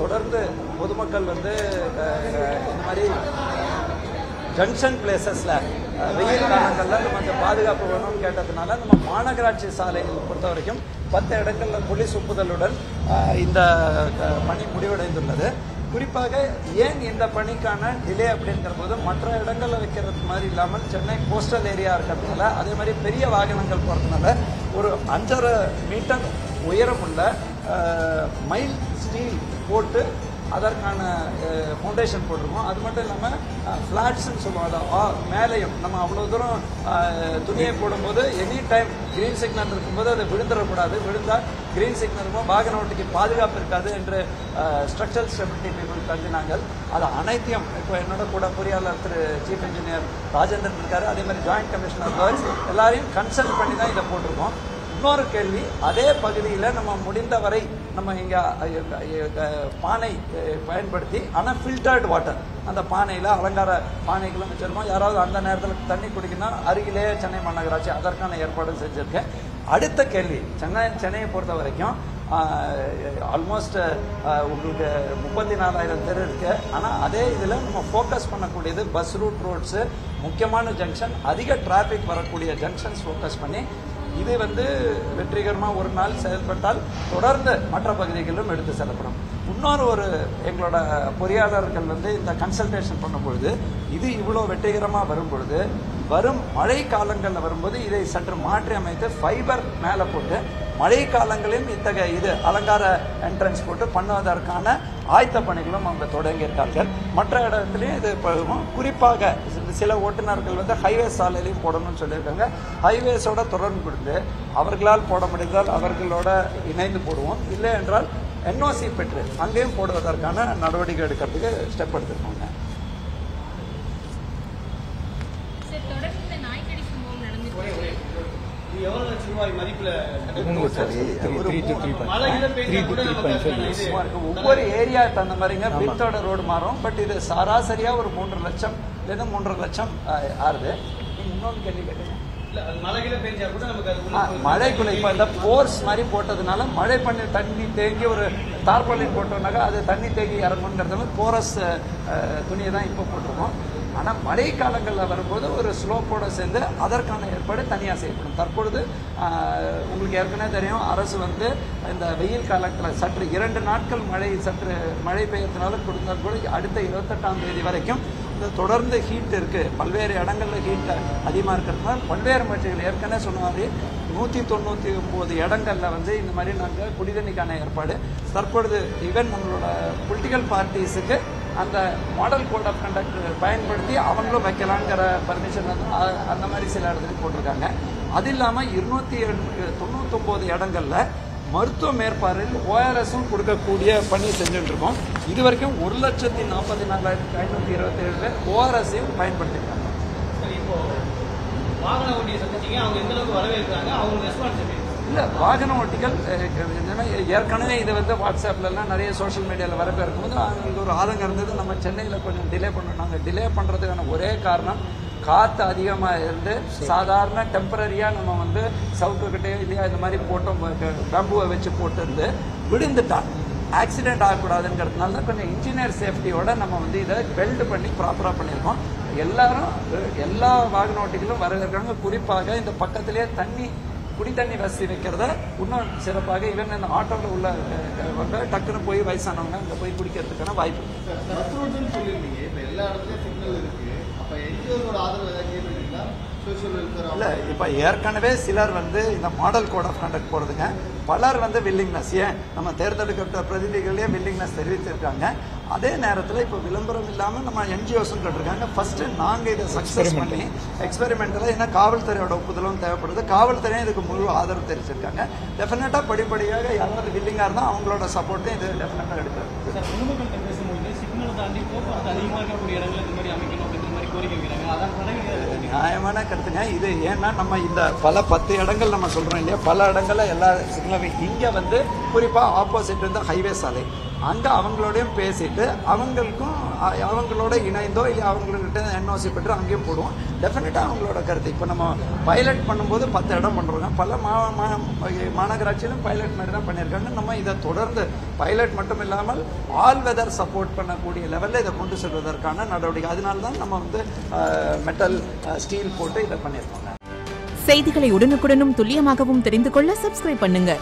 தொடர்ந்து பொதுமக்கள் வந்து இந்த மாதிரி ஜங்ஷன் பிளேசஸ்ல வெயில் காலங்களில் நம்ம அந்த பாதுகாப்பு வேணும்னு கேட்டதுனால நம்ம மாநகராட்சி சாலைகள் பொறுத்த வரைக்கும் 10 இடங்கள்ல போலீஸ் ஒப்புதலுடன் இந்த பணி முடிவடைந்துள்ளது. குறிப்பாக ஏன் இந்த பணிக்கான டிலே அப்படிங்கிற போது மற்ற இடங்களில் வைக்கிறது மாதிரி இல்லாமல் சென்னை கோஸ்டல் ஏரியா இருக்கிறதுனால அதே மாதிரி பெரிய வாகனங்கள் போகிறதுனால ஒரு 5.5 மீட்டர் உயரமுள்ள மைல் ஸ்டீல் போட்டு அதற்கான ஃபவுண்டேஷன் போட்டிருக்கோம். அது மட்டும் இல்லாமல் ஃப்ளாட்ஸ்ன்னு சொல்லுவோம். அதை மேலேயும் நம்ம அவ்வளோ தூரம் துணியை போடும்போது எனி டைம் கிரீன் சிக்னல் இருக்கும்போது அதை விழுந்துடக்கூடாது. விழுந்தால் கிரீன் சிக்னலுக்கும் வாகன ஓட்டிக்கு பாதுகாப்பு இருக்காது என்று ஸ்ட்ரக்சரல் ஸ்டெபிலிட்டி பீப்புள் கருதினாங்கள். அது அனைத்தையும் இப்போ என்னோட கூட பொறியாளர் திரு சீஃப் இன்ஜினியர் ராஜேந்திரன் இருக்காரு, அதே மாதிரி ஜாயிண்ட் கமிஷனர் பாய்ஸ் எல்லாரையும் கன்சல்ட் பண்ணி தான் இதை போட்டிருக்கோம். இன்னொரு கேள்வி, அதே பகுதியில் நம்ம முடிந்தவரை நம்ம இங்கே பானை பயன்படுத்தி ஆனால் ஃபில்டர்டு வாட்டர் அந்த பானையில் அலங்கார பானைகளும் வச்சிருக்கோம். யாராவது அந்த நேரத்தில் தண்ணி குடிக்கணும் அருகிலே சென்னை மாநகராட்சி அதற்கான ஏற்பாடு செஞ்சுருக்கேன். அடுத்த கேள்வி, சென்னையை பொறுத்த வரைக்கும் ஆல்மோஸ்ட் உங்களுக்கு 34,000 தெரு இருக்கு. ஆனால் அதே இதில் நம்ம ஃபோக்கஸ் பண்ணக்கூடியது பஸ் ரூட் ரோட்ஸு, முக்கியமான ஜங்ஷன், அதிக டிராஃபிக் வரக்கூடிய ஜங்ஷன்ஸ் ஃபோக்கஸ் பண்ணி இது வந்து வெற்றிகரமாக ஒரு நாள் செயல்பட்டால் தொடர்ந்து மற்ற பகுதிகளிலும் எடுத்து செல்லப்படும். இன்னொரு எங்களோட பொறியாளர்கள் வந்து இந்த கன்சல்டேஷன் பண்ணும்பொழுது இது இவ்வளோ வெற்றிகரமாக வரும்பொழுது வரும் மழை காலங்களில் வரும்போது இதை சற்று மாற்றி அமைத்து ஃபைபர் மேலே போட்டு மழை காலங்களிலும் இத்தகைய இது அலங்கார என்ட்ரன்ஸ் போட்டு பண்ணுவதற்கான ஆயத்த பணிகளும் அவங்க தொடங்கியிருக்கார்கள். மற்ற இடத்துலையும் இது குறிப்பாக சில ஓட்டுநர்கள் வந்து ஹைவே சாலையிலையும் போடணும்னு சொல்லியிருக்காங்க. ஹைவேஸோட தொடர்பு கொடுத்து அவர்களால் போட முடிந்தால் அவர்களோட இணைந்து போடுவோம், இல்லை என்றால் NOC பெற்று அங்கேயும் போடுவதற்கான நடவடிக்கை எடுக்கிறதுக்கு ஸ்டெப் எடுத்துருக்கோங்க. ஒவ்வொரு ஏரியா தகுந்த மாதிரிங்க பிரித்தோட ரோடு மாறும். பட் இது சராசரியா ஒரு 3 லட்சம் இல்லைன்னா 3.5 லட்சம் ஆறுது. இன்னொன்று கேள்வி கேட்டீங்க, மழைக்குள்ள இப்ப இந்த போர்ஸ் மாதிரி போட்டதுனால மழை பண்ணி தண்ணி தேங்கி ஒரு தார்பாலின் போட்டோம்னாக்கா அது தண்ணி தேங்கி இறங்குங்கிறதுனால போரஸ் துணியை தான் இப்போ போட்டிருக்கோம். ஆனால் மழை காலங்களில் வரும்போது ஒரு ஸ்லோப்போடு சேர்ந்து அதற்கான ஏற்பாடு தனியாக செய்யப்படும். தற்பொழுது உங்களுக்கு ஏற்கனவே தெரியும், அரசு வந்து இந்த வெயில் காலத்தில் சற்று 2 நாட்கள் மழை பெய்யறதுனால கொடுத்தால் கூட அடுத்த 28ஆம் தேதி வரைக்கும் இந்த தொடர்ந்து ஹீட் இருக்குது. பல்வேறு இடங்களில் ஹீட் அதிகமாக இருக்கிறதுனால பல்வேறு முயற்சிகள் ஏற்கனவே சொன்ன மாதிரி 199 இடங்களில் வந்து இந்த மாதிரி நாங்கள் குடிதண்ணிக்கான ஏற்பாடு தற்பொழுது ஈவன் நம்மளோட பொலிட்டிக்கல் பார்ட்டிஸுக்கு அந்த மாடல் கோட் ஆஃப் கண்டக்ட் பயன்படுத்தி அவங்களும் வைக்கலாங்கிற பர்மிஷன் அந்த மாதிரி சில இடத்துக்கு போட்டிருக்காங்க. அது இல்லாமல் 299 இடங்களில் மருத்துவ மேற்பார்வையில் ORSம் கொடுக்கக்கூடிய பணி செஞ்சுட்டு இருக்கோம். இது வரைக்கும் 1,44,527 பேர் ORSையும் பயன்படுத்திருக்காங்க. இல்லை, வாகன ஓட்டிகள் ஏற்கனவே இது வந்து வாட்ஸ்அப்லாம் நிறைய சோஷியல் மீடியாவில் வரப்போ இருக்கும்போது அவங்களுக்கு ஒரு ஆதங்கம் இருந்தது. நம்ம சென்னையில் கொஞ்சம் டிலே பண்ணோம். நாங்கள் டிலே பண்ணுறதுக்கான ஒரே காரணம் காற்று அதிகமாக இருந்து சாதாரண டெம்பரரியாக நம்ம வந்து சவுக்குக்கிட்டே இல்லையா இந்த மாதிரி போட்டோம், பேம்புவை வச்சு போட்டு விழுந்துட்டா ஆக்சிடென்ட் ஆகக்கூடாதுங்கிறதுனால தான் கொஞ்சம் இன்ஜினியர் சேஃப்டியோட நம்ம வந்து இதை பெல்ட் பண்ணி ப்ராப்பராக பண்ணியிருக்கோம். எல்லா வாகன ஓட்டிகளும் வரவேற்கிறாங்க. குறிப்பாக இந்த பக்கத்திலேயே குடி தண்ணி வசதி வைக்கிறத இன்னும் சிறப்பாக இவன் இந்த ஆட்டோவில் உள்ள டக்குன்னு போய் வயசானவங்க அங்கே போய் குடிக்கிறதுக்கான வாய்ப்பு. இல்லை, இப்போ ஏற்கனவே சிலர் வந்து இந்த மாடல் கோட் ஆஃப் கண்டக்ட் போகிறதுங்க பலர் வந்து வில்லிங்னஸ் நம்ம தேர்ந்தெடுக்கப்பட்ட பிரதிநிதிகளே வில்லிங்னஸ் தெரிவித்திருக்காங்க. அதே நேரத்தில் இப்போ விளம்பரம் இல்லாமல் நம்ம NGOஸும் கேட்டிருக்காங்க. ஃபர்ஸ்ட்டு நாங்கள் இதை சக்ஸஸ் பண்ணி எக்ஸ்பெரிமெண்ட்டில் ஏன்னா காவல்துறையோட ஒப்புதலும் தேவைப்படுது. காவல்துறையும் இதுக்கு முழு ஆதரவு தெரிவிச்சிருக்காங்க. டெஃபினட்டாக படிப்படியாக யாராவது வில்லிங்காக இருந்தால் அவங்களோட சப்போர்ட்டும் இது டெஃபினட்டாக எடுக்கிறது. நியாயமான கருத்துங்க இது. ஏன்னா நம்ம இந்த பல 10 இடங்கள் நம்ம சொல்றோம் இல்லையா, பல இடங்கள்ல எல்லா சிக்னலும் இங்க வந்து குறிப்பா ஆப்போசிட் வந்து ஹைவே சாலை அங்கே அவங்களோடையும் பேசிட்டு அவங்களோட இணைந்தோ இல்லை அவங்கள்கிட்ட என்ஓசி பெற்று அங்கேயும் போடுவோம். டெஃபினட்டாக அவங்களோட கருத்து இப்போ நம்ம பைலட் பண்ணும்போது 10 இடம் பண்ணுறோங்க. பல மாநகராட்சியிலும் பைலட் மாதிரி தான் பண்ணியிருக்காங்க. நம்ம இதை தொடர்ந்து பைலட் மட்டும் இல்லாமல் ஆல் வெதர் சப்போர்ட் பண்ணக்கூடிய லெவலில் இதை கொண்டு செல்வதற்கான நடவடிக்கை. அதனால தான் நம்ம மெட்டல் ஸ்டீல் போட்டு இதை பண்ணியிருக்கோங்க. செய்திகளை உடனுக்குடனும் துல்லியமாகவும் தெரிந்து கொள்ள சப்ஸ்கிரைப் பண்ணுங்க.